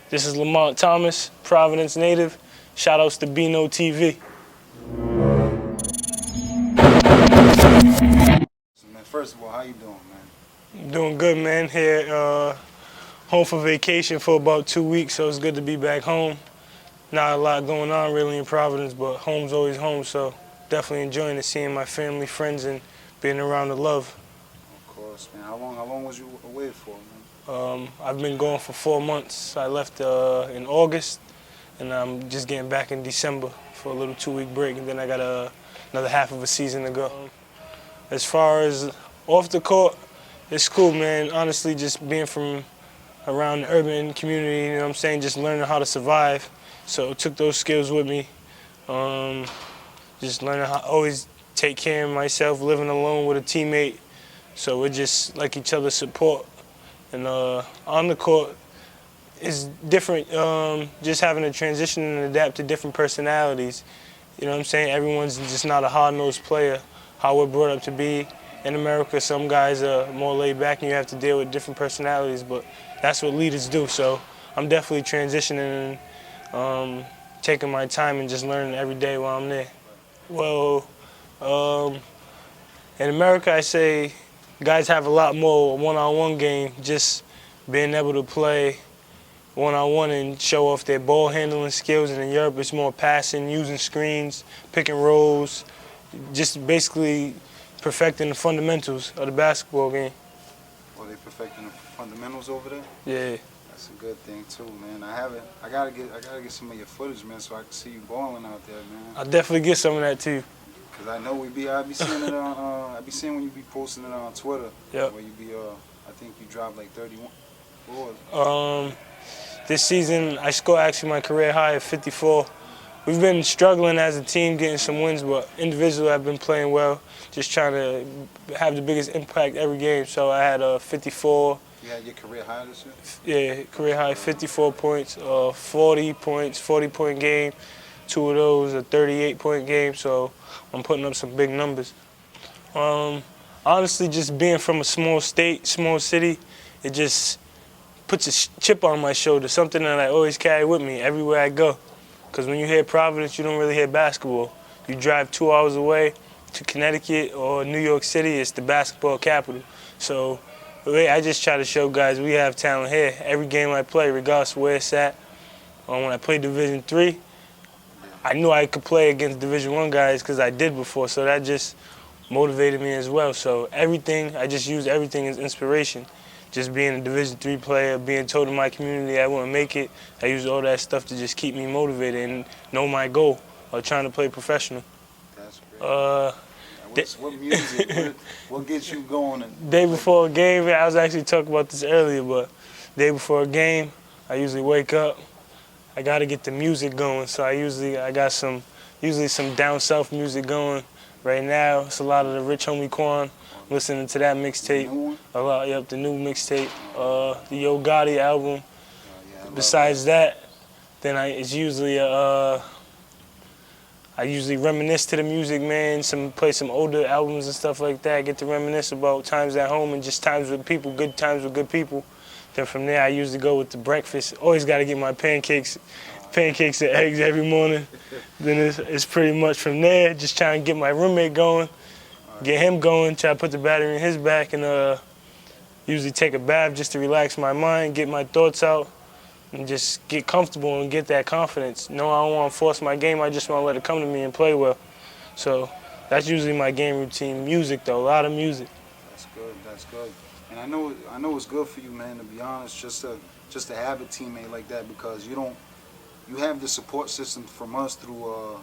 This is Lamonte Thomas, Providence native. Shout outs to Bino TV. So, man, first of all, how you doing, man? Doing good, man. Here, home for vacation for about 2 weeks, so it's good to be back home. Not a lot going on really in Providence, but home's always home, so definitely enjoying it, seeing my family, friends, and being around the love. Of course, man. How long was you away for, man? I've been going for 4 months. I left in August, and I'm just getting back in December for a little 2-week break, and then I got another half of a season to go. As far as off the court, it's cool, man. Honestly, just being from around the urban community, you know what I'm saying, just learning how to survive. So took those skills with me. Just learning how to always take care of myself, living alone with a teammate. So we're just like each other's support. And on the court, it's different, just having to transition and adapt to different personalities. You know what I'm saying? Everyone's just not a hard-nosed player, how we're brought up to be. In America, some guys are more laid back and you have to deal with different personalities, but that's what leaders do. So I'm definitely transitioning and taking my time and just learning every day while I'm there. Well, in America, I say guys have a lot more one-on-one game, just being able to play one-on-one and show off their ball handling skills. And in Europe, it's more passing, using screens, pick and rolls, just basically perfecting the fundamentals of the basketball game. Well, they perfecting the fundamentals over there? Yeah. That's a good thing too, man. I gotta get some of your footage, man, so I can see you balling out there, man. I'll definitely get some of that too. Cause I know I be seeing it on, I be seeing when you be posting it on Twitter. Yep. Where you be, I think you dropped like 31. What was it? This season, I scored actually my career high of 54. We've been struggling as a team, getting some wins, but individually I've been playing well, just trying to have the biggest impact every game. So I had a 54. You had your career high this year? Yeah, career high 54 points, 40 points, 40-point game. 2 of those, a 38-point game, so I'm putting up some big numbers. Honestly, just being from a small state, small city, it just puts a chip on my shoulder, something that I always carry with me everywhere I go. Because when you hear Providence, you don't really hear basketball. You drive 2 hours away to Connecticut or New York City, it's the basketball capital. So I just try to show guys we have talent here. Every game I play, regardless of where it's at. When I played Division III, I knew I could play against Division I guys because I did before, so that just motivated me as well. So I just use everything as inspiration. Just being a Division III player, being told in my community I wouldn't make it, I use all that stuff to just keep me motivated and know my goal of trying to play professional. That's great. What music, what gets you going? Day before a game, I was actually talking about this earlier, but day before a game, I usually wake up, I got to get the music going, so I got some down south music going. Right now, it's a lot of the Rich Homie Quan, listening to that mixtape. A lot, yep, the new mixtape, the Yo Gotti album. Besides that, then it's usually I usually reminisce to the music, man. Play some older albums and stuff like that. Get to reminisce about times at home and just times with people, good times with good people. Then from there, I usually go with the breakfast. Always got to get my pancakes and eggs every morning. Then it's pretty much from there, just trying to get my roommate going, get him going, try to put the battery in his back, and usually take a bath just to relax my mind, get my thoughts out, and just get comfortable and get that confidence. No, I don't want to force my game. I just want to let it come to me and play well. So that's usually my game routine. Music, though, a lot of music. That's good. That's good. And I know it's good for you, man. To be honest, just to have a teammate like that, because you have the support system from us through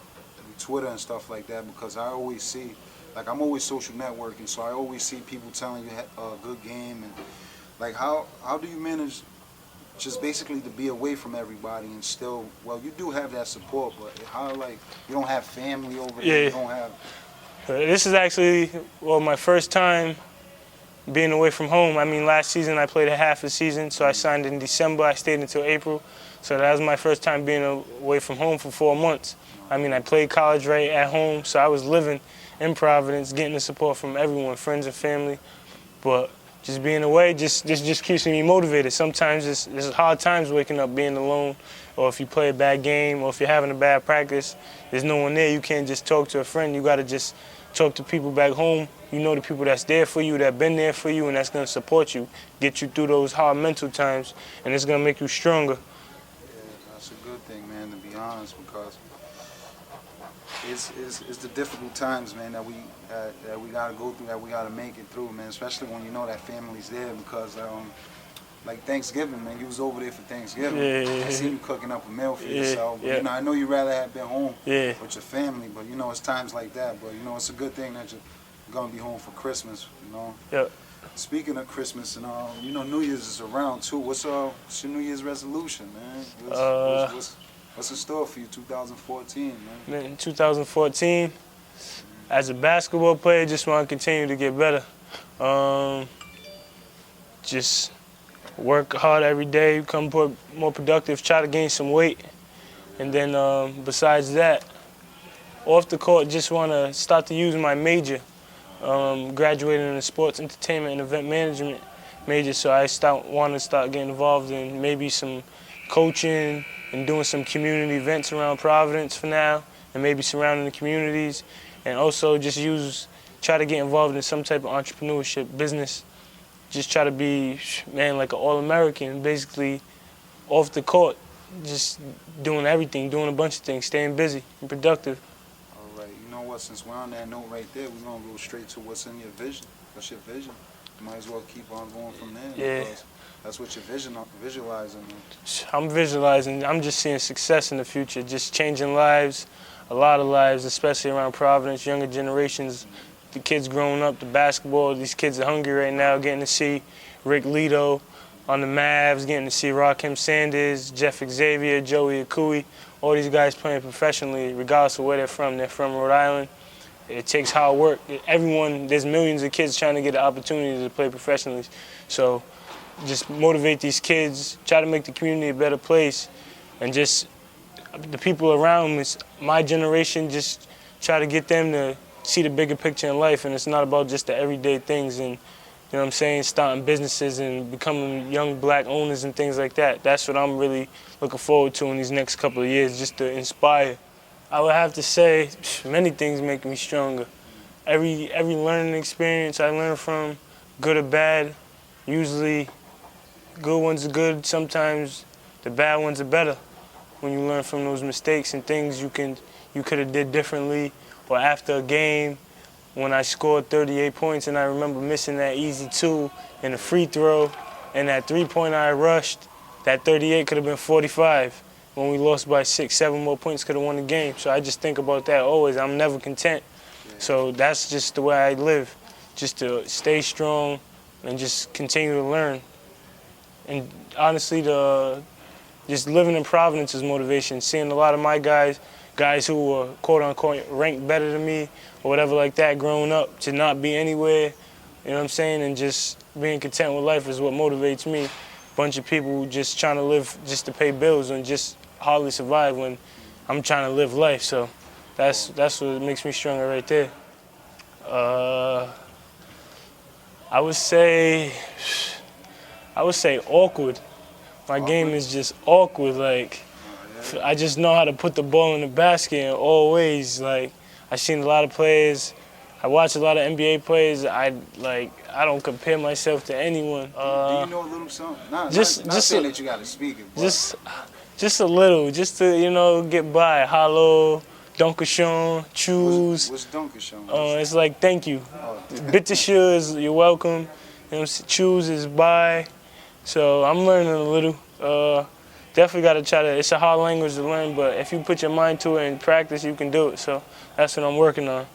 Twitter and stuff like that. Because I always see, like, I'm always social networking, so I always see people telling you a good game, and like how do you manage just basically to be away from everybody and still, well, you do have that support, but how, like, you don't have family over there, you don't have. This is actually, well, my first time being away from home. I mean, last season I played a half a season, so I signed in December. I stayed until April. So that was my first time being away from home for 4 months. I mean, I played college right at home, so I was living in Providence, getting the support from everyone, friends and family. But just being away just keeps me motivated. Sometimes it's hard times waking up being alone, or if you play a bad game, or if you're having a bad practice, there's no one there. You can't just talk to a friend. You got to just talk to people back home. You know the people that's there for you, that been there for you, and that's going to support you, get you through those hard mental times, and it's going to make you stronger. Yeah, that's a good thing, man, to be honest, because it's the difficult times, man, that we gotta go through, that we gotta make it through, man. Especially when you know that family's there, because like Thanksgiving, man, you was over there for Thanksgiving. Yeah. I seen you cooking up a meal for Yeah, yourself. But, yeah. you know, I know you rather have been home Yeah. with your family, but you know it's times like that. But you know it's a good thing that you're gonna be home for Christmas. You know. Yep. Speaking of Christmas and you know, New Year's is around too. What's your New Year's resolution, man? What's in store for you 2014, man? Man, in 2014, as a basketball player, just want to continue to get better. Just work hard every day, become more productive, try to gain some weight. And then besides that, off the court, just want to start to use my major. Graduated in a sports entertainment and event management major, so I want to start getting involved in maybe some coaching and doing some community events around Providence for now, and maybe surrounding the communities, and also just try to get involved in some type of entrepreneurship business. Just try to be, man, like an all-American, basically off the court, just doing everything, doing a bunch of things, staying busy and productive. All right, you know what, since we're on that note right there, we're going to go straight to what's in your vision. What's your vision? You might as well keep on going from there. Yeah. Because that's what you're visualizing. I'm visualizing, I'm just seeing success in the future, just changing lives, a lot of lives, especially around Providence, younger generations, the kids growing up, the basketball, these kids are hungry right now, getting to see Rick Leto on the Mavs, getting to see Rakim Sanders, Jeff Xavier, Joey Akui, all these guys playing professionally, regardless of where they're from. They're from Rhode Island. It takes hard work. There's millions of kids trying to get the opportunity to play professionally. So just motivate these kids, try to make the community a better place, and just the people around my generation, just try to get them to see the bigger picture in life, and it's not about just the everyday things and, you know what I'm saying, starting businesses and becoming young black owners and things like that. That's what I'm really looking forward to in these next couple of years, just to inspire. I would have to say many things make me stronger. Every learning experience I learn from, good or bad, usually good ones are good, sometimes the bad ones are better. When you learn from those mistakes and things you could have did differently, or after a game when I scored 38 points and I remember missing that easy two and a free throw and that three-pointer I rushed, that 38 could have been 45. When we lost by 6, 7 more points could have won the game. So I just think about that always. I'm never content. So that's just the way I live, just to stay strong and just continue to learn. And honestly, just living in Providence is motivation. Seeing a lot of my guys who were quote-unquote ranked better than me or whatever like that growing up, to not be anywhere, you know what I'm saying, and just being content with life is what motivates me. Bunch of people just trying to live just to pay bills and just hardly survive when I'm trying to live life. So that's what makes me stronger right there. I would say awkward. My game is just awkward. Like, I just know how to put the ball in the basket and always, like, I've seen a lot of players. I watch a lot of NBA players. I don't compare myself to anyone. Do you know a little something? Not saying that you got to speak it, but just a little, just to get by. Hello, Dunkashon, choose. What's Dunkashon? It's like thank you. Bittersure is you're welcome. Choose is bye. So I'm learning a little. Definitely got to try to. It's a hard language to learn, but if you put your mind to it and practice, you can do it. So that's what I'm working on.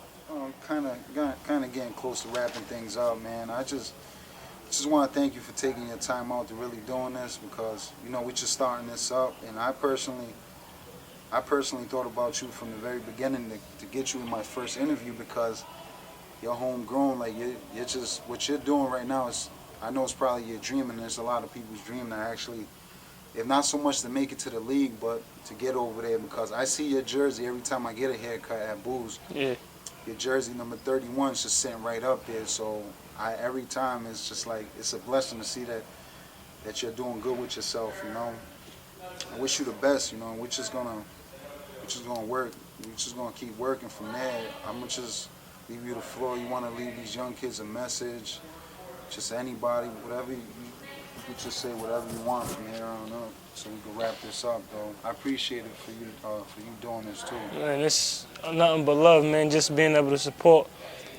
Kind of getting close to wrapping things up, man. I just want to thank you for taking your time out to really doing this, because we're just starting this up, and I personally thought about you from the very beginning to get you in my first interview, because you're homegrown. Like you're just what you're doing right now is, I know it's probably your dream, and there's a lot of people's dream to actually, if not so much to make it to the league, but to get over there, because I see your jersey every time I get a haircut at Boo's. Yeah. Your jersey number 31 is just sitting right up there, so every time it's just like it's a blessing to see that you're doing good with yourself. You know, I wish you the best. You know, we're just gonna work. We're just gonna keep working from there. I'm gonna just leave you the floor. You want to leave these young kids a message? Just anybody, whatever you could just say whatever you want from here on up, so we can wrap this up. Though I appreciate it for you doing this too. Man, it's nothing but love, man. Just being able to support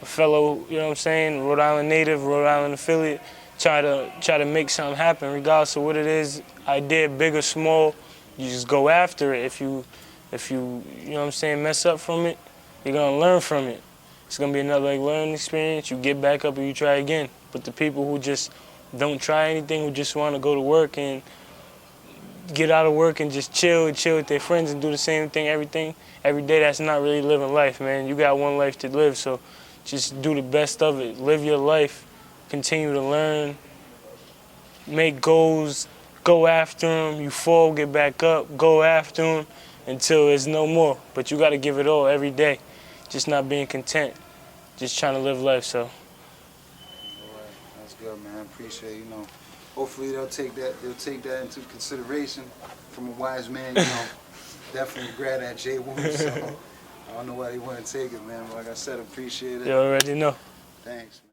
a fellow, you know what I'm saying, Rhode Island native, Rhode Island affiliate, try to make something happen, regardless of what it is, idea, big or small. You just go after it. If you know what I'm saying, mess up from it, you're gonna learn from it. It's gonna be another learning experience. You get back up and you try again. But the people who just don't try anything, who just want to go to work and get out of work and just chill with their friends and do the same thing every day, that's not really living life, man. You got one life to live, so just do the best of it. Live your life, continue to learn, make goals, go after them. You fall, get back up, go after them until there's no more. But you got to give it all every day, just not being content, just trying to live life, so. That's good, man. I appreciate it. You know, hopefully they'll take that into consideration from a wise man. You know, definitely grab that J1. So I don't know why they wouldn't take it, man. But like I said, appreciate it. You already know. Thanks, man.